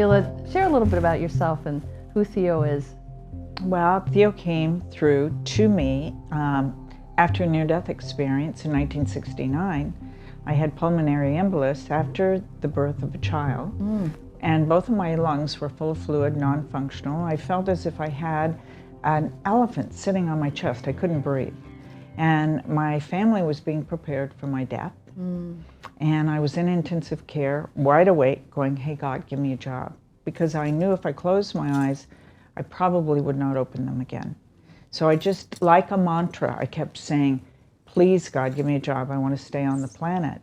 Sheila, share a little bit about yourself and who Theo is. Well, Theo came through to me after a near-death experience in 1969. I had pulmonary embolus after the birth of a child, and both of my lungs were full of fluid, non-functional. I felt as if I had an elephant sitting on my chest. I couldn't breathe. And my family was being prepared for my death. And I was in intensive care, wide awake, going, hey, God, give me a job. Because I knew if I closed my eyes, I probably would not open them again. So I just, like a mantra, I kept saying, please, God, give me a job. I want to stay on the planet.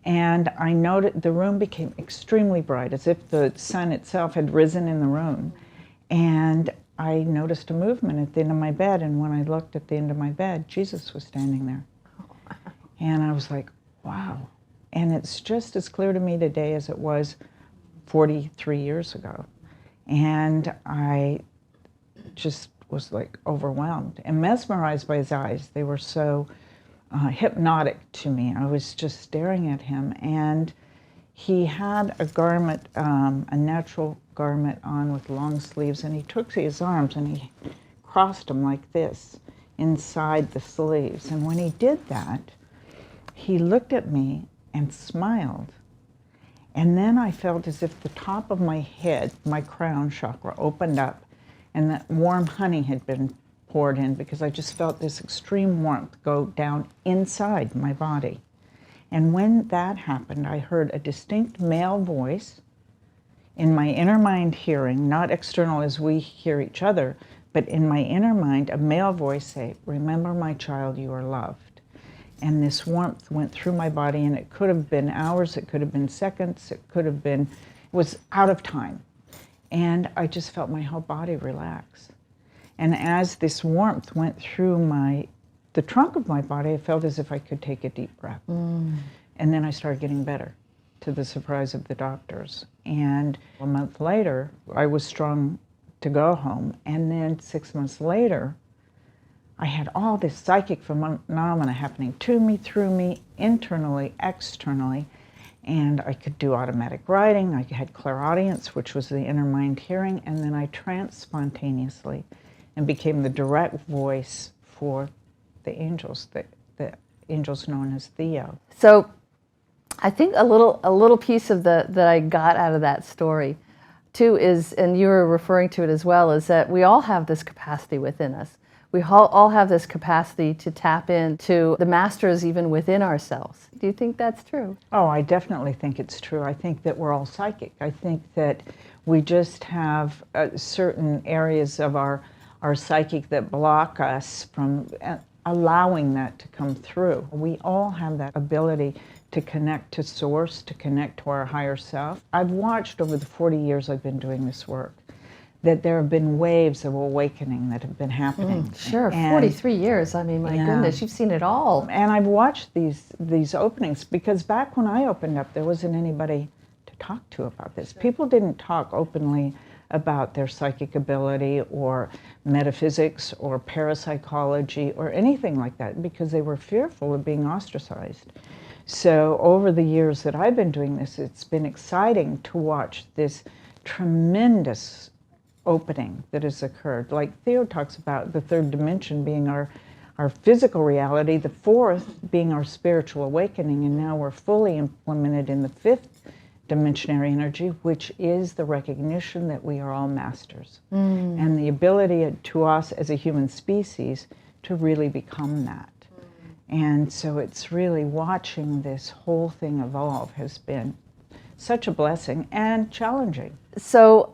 And I noted the room became extremely bright, as if the sun itself had risen in the room. And I noticed a movement at the end of my bed, and when I looked at the end of my bed, Jesus was standing there. And I was like, wow. And it's just as clear to me today as it was 43 years ago. And I just was like overwhelmed and mesmerized by his eyes. They were so hypnotic to me. I was just staring at him, and he had a garment, a natural garment on with long sleeves, and he took his arms and he crossed them like this inside the sleeves. And when he did that, he looked at me and smiled. And then I felt as if the top of my head, my crown chakra, opened up, and that warm honey had been poured in, because I just felt this extreme warmth go down inside my body. And when that happened, I heard a distinct male voice in my inner mind hearing, not external as we hear each other, but in my inner mind, a male voice say, remember, my child, you are loved. And this warmth went through my body, and it could have been hours, it could have been seconds, it could have been, it was out of time. And I just felt my whole body relax. And as this warmth went through the trunk of my body, I felt as if I could take a deep breath. And then I started getting better, to the surprise of the doctors. And a month later, I was strong to go home. And then 6 months later, I had all this psychic phenomena happening to me, through me, internally, externally. And I could do automatic writing. I had clairaudience, which was the inner mind hearing. And then I tranced spontaneously and became the direct voice for the angels, the angels known as Theo. So I think a little piece of that I got out of that story too is, and you were referring to it as well, is that we all have this capacity within us. We all have this capacity to tap into the masters even within ourselves. Do you think that's true? Oh, I definitely think it's true. I think that we're all psychic. I think that we just have certain areas of our psychic that block us from allowing that to come through. We all have that ability to connect to source, to connect to our higher self. I've watched over the 40 years I've been doing this work that there have been waves of awakening that have been happening. Sure, 43 years. I mean, my goodness, you've seen it all. And I've watched these openings, because back when I opened up, there wasn't anybody to talk to about this. People didn't talk openly about their psychic ability or metaphysics or parapsychology or anything like that, because they were fearful of being ostracized. So over the years that I've been doing this, it's been exciting to watch this tremendous opening that has occurred. Like Theo talks about the third dimension being our physical reality, the fourth being our spiritual awakening, and now we're fully implemented in the fifth dimensionary energy, which is the recognition that we are all masters, and the ability to us as a human species to really become that. And so it's really watching this whole thing evolve has been such a blessing and challenging. So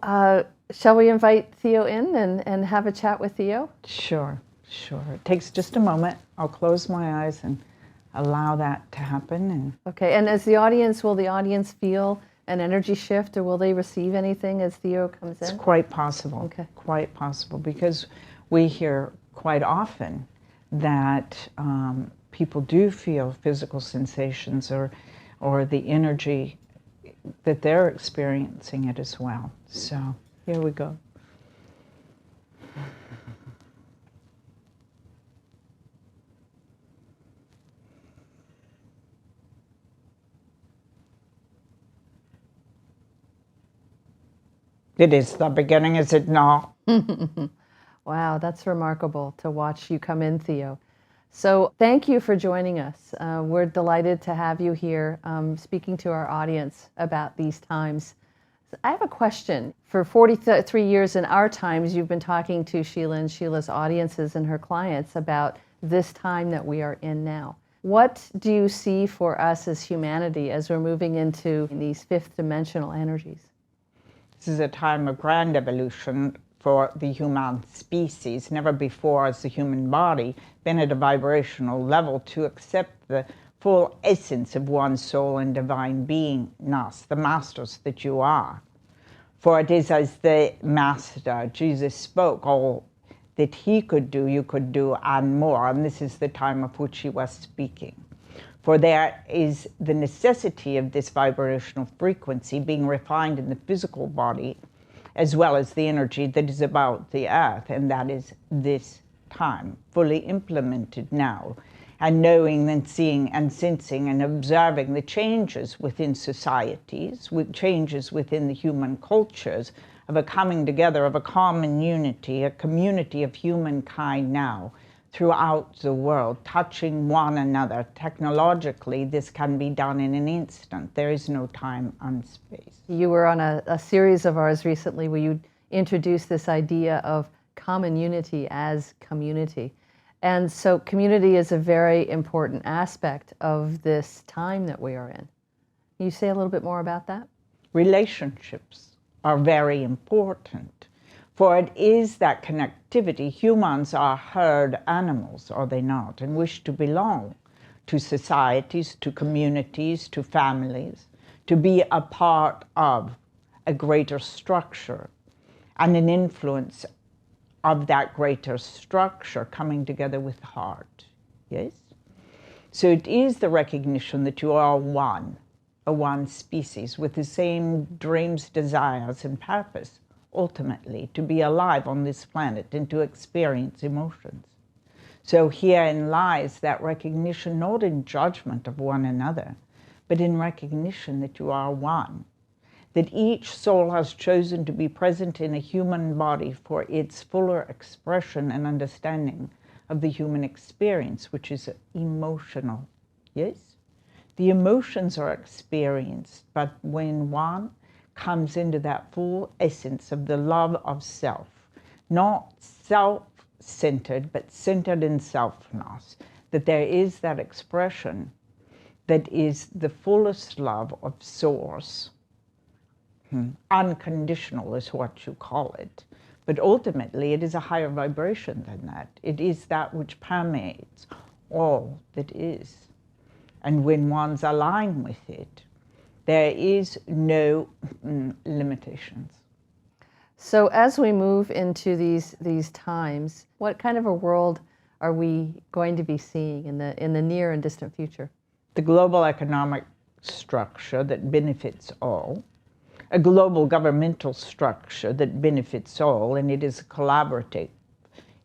shall we invite Theo in and have a chat with Theo? Sure. It takes just a moment. I'll close my eyes and allow that to happen. And okay, and will the audience feel an energy shift, or will they receive anything as Theo comes in? It's quite possible. Okay. Quite possible, because we hear quite often that people do feel physical sensations or the energy that they're experiencing it as well. So here we go. It is the beginning, is it not? Wow, that's remarkable to watch you come in, Theo. So thank you for joining us. We're delighted to have you here speaking to our audience about these times. I have a question. For 43 years in our times, you've been talking to Sheila and Sheila's audiences and her clients about this time that we are in now. What do you see for us as humanity as we're moving into these fifth dimensional energies? This is a time of grand evolution for the human species. Never before has the human body been at a vibrational level to accept the full essence of one's soul and divine beingness, the masters that you are. For it is as the Master, Jesus, spoke, all that he could do, you could do, and more. And this is the time of which he was speaking. For there is the necessity of this vibrational frequency being refined in the physical body, as well as the energy that is about the earth, and that is this time, fully implemented now, and knowing and seeing and sensing and observing the changes within societies, with changes within the human cultures, of a coming together of a common unity, a community of humankind now throughout the world, touching one another. Technologically, this can be done in an instant. There is no time and space. You were on a series of ours recently where you introduced this idea of common unity as community. And so community is a very important aspect of this time that we are in. Can you say a little bit more about that? Relationships are very important, for it is that connectivity. Humans are herd animals, are they not, and wish to belong to societies, to communities, to families, to be a part of a greater structure and an influence of that greater structure coming together with the heart. Yes? So it is the recognition that you are one, a one species with the same dreams, desires, and purpose, ultimately, to be alive on this planet and to experience emotions. So herein lies that recognition, not in judgment of one another, but in recognition that you are one, that each soul has chosen to be present in a human body for its fuller expression and understanding of the human experience, which is emotional. Yes? The emotions are experienced, but when one comes into that full essence of the love of self, not self-centered, but centered in selfness, that there is that expression that is the fullest love of source. Unconditional is what you call it. But ultimately, it is a higher vibration than that. It is that which permeates all that is. And when one's aligned with it, there is no limitations. So as we move into these times, what kind of a world are we going to be seeing in the near and distant future? The global economic structure that benefits all, a global governmental structure that benefits all, and it is a collaborative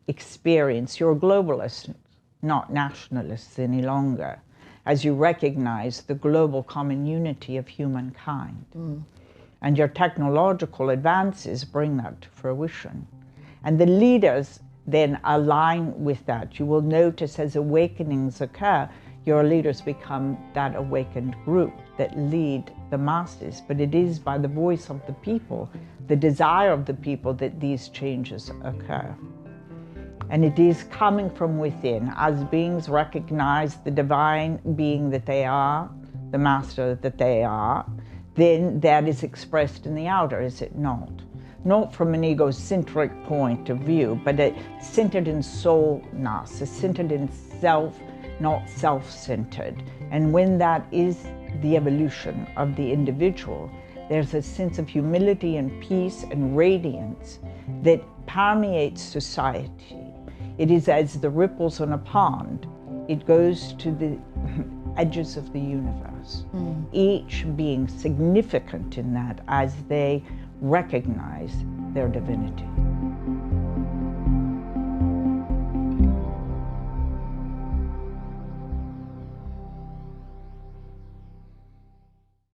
experience. You're globalists, not nationalists any longer, as you recognize the global common unity of humankind. And your technological advances bring that to fruition. And the leaders then align with that. You will notice as awakenings occur, your leaders become that awakened group that lead the masses. But it is by the voice of the people, the desire of the people, that these changes occur. And it is coming from within, as beings recognize the divine being that they are, the master that they are, then that is expressed in the outer, is it not? Not from an egocentric point of view, but centered in soulness, centered in self, not self-centered. And when that is the evolution of the individual, there's a sense of humility and peace and radiance that permeates society. It is as the ripples on a pond. It goes to the edges of the universe, each being significant in that as they recognize their divinity.